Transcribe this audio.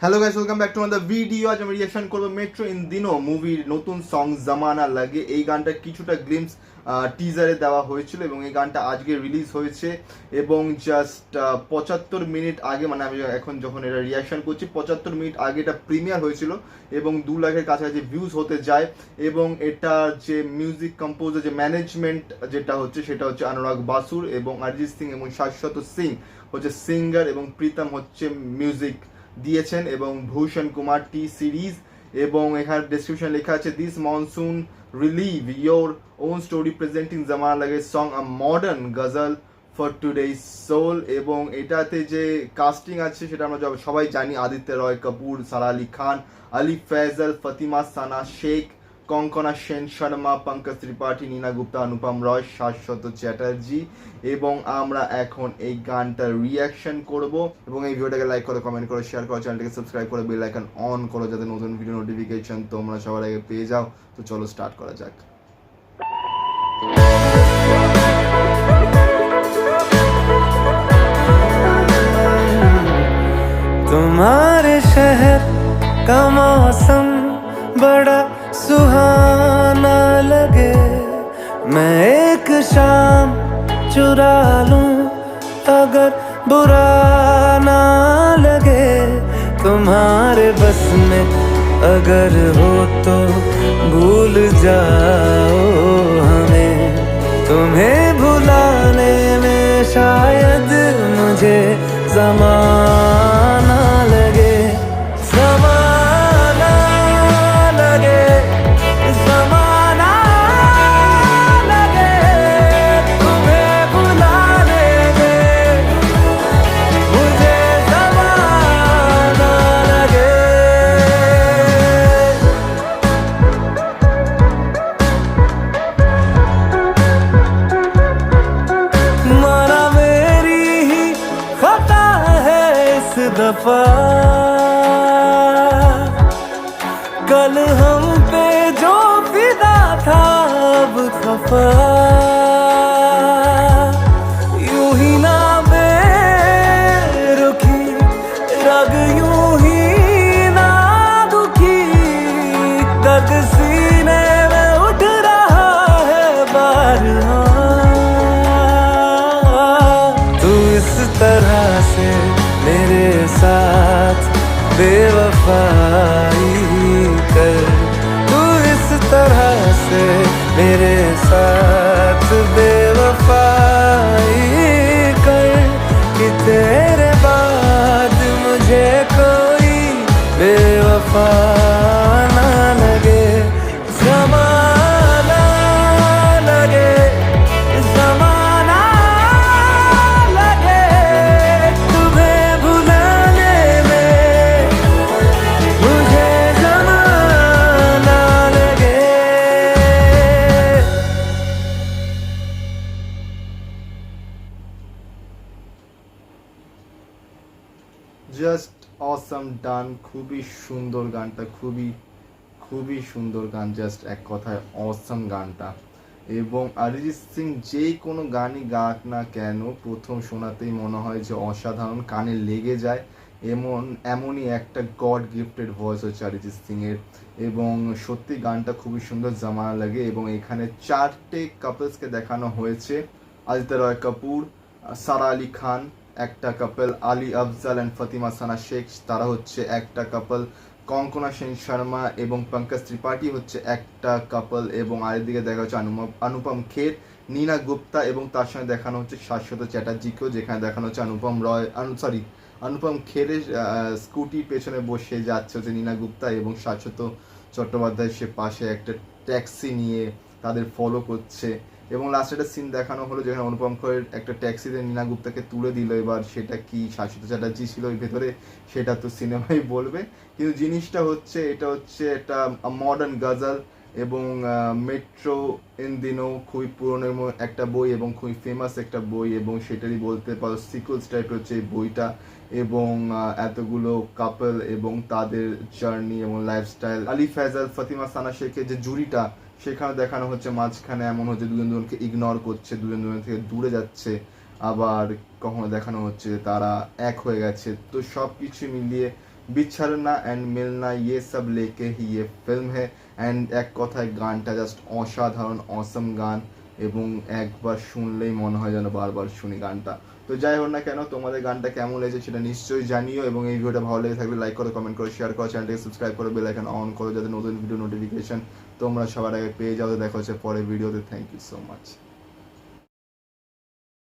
Hello guys, welcome back to another video. আজ আমি reaction করব মেট্রো ইন দিনো মুভির নতুন সং জামানা লাগে। এই গানটা কিছুটা গ্লিমস টিজারে দেওয়া হয়েছিল এবং এই গানটা আজকে রিলিজ হয়েছে এবং জাস্ট 75 মিনিট আগে, মানে আমি এখন যখন এটা রিঅ্যাকশন করছি 75 মিনিট আগে এটা প্রিমিয়ার হয়েছিল এবং 2 লাখের কাছাকাছি ভিউজ হতে যায়। এবং এটা যে মিউজিক কম্পোজার, যে ম্যানেজমেন্ট যেটা হচ্ছে সেটা হচ্ছে অনুরাগ বাসুর এবং অরিজিৎ সিং এবং শাশ্বত সিং হচ্ছে সিঙ্গার এবং প্রীতম হচ্ছে মিউজিক দিয়েছেন এবং ভূষণ কুমার টি সিরিজ। এবং এখানে ডেসক্রিপশন লেখা আছে, this monsoon relive your own story presenting Zamana Lage song a modern ghazal for today soul. এবং এটাতে যে কাস্টিং আছে সেটা আমরা সবাই জানি, আদিত্য রয় কাপুর, সারা আলী খান, আলি ফেজল, ফতিমা সানা শেখ, কঙ্কনা সেন শর্মা, পঙ্কজ ত্রিপাঠী, নীনা গুপ্তা, অনুপম রয়, শাশ্বত চ্যাটার্জি। এবং আমরা এখন এই গানটার রিয়াকশন করব এবং এই ভিডিওটাকে লাইক করো, কমেন্ট করো, শেয়ার করো, চ্যানেলটাকে সাবস্ক্রাইব করো, বেল আইকন অন করো যাতে নতুন ভিডিও নোটিফিকেশন তোমরা সবার আগে পেয়ে যাও। তো চলো স্টার্ট করা যাক। तुम्हारे शहर का मौसम बड़ा सुहाना लगे, मैं एक शाम चुरा लूं अगर बुरा ना लगे। तुम्हारे बस में अगर हो तो भूल जाओ हमें, तुम्हें भुलाने में शायद मुझे ज़माना लगे, ज़माना लगे, ज़माना लगे। तुम्हें भुलाने में मुझे ज़माना लगे। माना मेरी ही खता है इस दफा, कल हम पे जो फिदा था अब खफा। यूं ही ना बेरुखी रग, यूं ही ना दुखी तक सीने में उठ रहा है बार। तू इस तरह से मेरे साथ बेवफाई कर, तू इस तरह से मेरे साथ बेवफाई कर कि तेरे बाद मुझे कोई बेवफा ना लगे। ज़माना लगे, ज़माना लगे, तुम्हें भुलाने में मुझे ज़माना लगे। জাস্ট অসম ডান। খুবই সুন্দর গানটা, খুবই খুবই সুন্দর গান, জাস্ট এক কথায় অসম গানটা। এবং অরিজিৎ সিং যে কোনো গানই গাক না কেন প্রথম শোনাতেই মনে হয় যে অসাধারণ, কানে লেগে যায়। এমনই একটা গড গিফটেড ভয়েস হচ্ছে অরিজিৎ সিংয়ের। এবং সত্যি গানটা খুবই সুন্দর, জামানা লাগে। এবং এখানে 4টে কাপলসকে দেখানো হয়েছে, আদিত্য রয় কাপুর, সারা আলী খান একটা কাপল, আলী আফজাল অ্যান্ড ফতিমা সানা শেখ তারা হচ্ছে একটা কাপল, কঙ্কনা সেন শর্মা এবং পঙ্কজ ত্রিপাঠী হচ্ছে একটা কাপল। এবং আরেকদিকে দেখা হচ্ছে অনুপম খের, নীনা গুপ্তা এবং তার সঙ্গে দেখানো হচ্ছে শাশ্বত চ্যাটার্জিকেও, যেখানে দেখানো হচ্ছে অনুপম খেরের স্কুটির পেছনে বসে যাচ্ছে হচ্ছে নীনা গুপ্তা এবং শাশ্বত চট্টোপাধ্যায় সে পাশে একটা ট্যাক্সি নিয়ে তাদের ফলো করছে। এবং লাস্টে একটা সিন দেখানো হলো যেখানে অনুপম খের একটা ট্যাক্সিতে নীনা গুপ্তাকে তুলে দিল। এবার সেটা কি শাশ্বত চ্যাটার্জি ছিল ওই ভেতরে সেটা তো সিনেমাই বলবে, কিন্তু জিনিসটা হচ্ছে এটা হচ্ছে একটা মডার্ন গজল এবং মেট্রো ইন দিনো খুবই পুরনো একটা বই এবং খুবই ফেমাস একটা বই এবং সেটারই বলতে পারো সিকুয়েলস টাইপের হচ্ছে এই বইটা। এবং এতগুলো কাপল এবং তাদের জার্নি এবং লাইফস্টাইল, আলি ফেজল, ফতিমা সানা শেখের যে জুড়িটা সেখানে দেখানো হচ্ছে মাঝখানে এমন হচ্ছে দুজন দুজনকে ইগনোর করছে, দুজন দুজন থেকে দূরে যাচ্ছে, আবার কখনো দেখানো হচ্ছে তারা এক হয়ে গেছে। তো সব কিছু মিলিয়ে बिछड़ना एंड मिलना ये सब लेके ही ये फिल्म है। एंड एक কথায় গানটা জাস্ট অসাধারণ অসম গান এবং একবার শুনলেই মনে হয় যেন বারবার শুনি গানটা। তো যাই হোক না কেন, তোমাদের গানটা কেমন লেগেছে সেটা নিশ্চয়ই জানিও, এবং এই ভিডিওটা ভালো লেগে থাকলে লাইক করো, কমেন্ট করো, শেয়ার করো, চ্যানেলটাকে সাবস্ক্রাইব করো, বেল আইকন অন করো যাতে নতুন ভিডিও নোটিফিকেশন তোমরা সবার আগে পেয়ে যাও। তো দেখা হচ্ছে পরের ভিডিওতে। Thank you so much.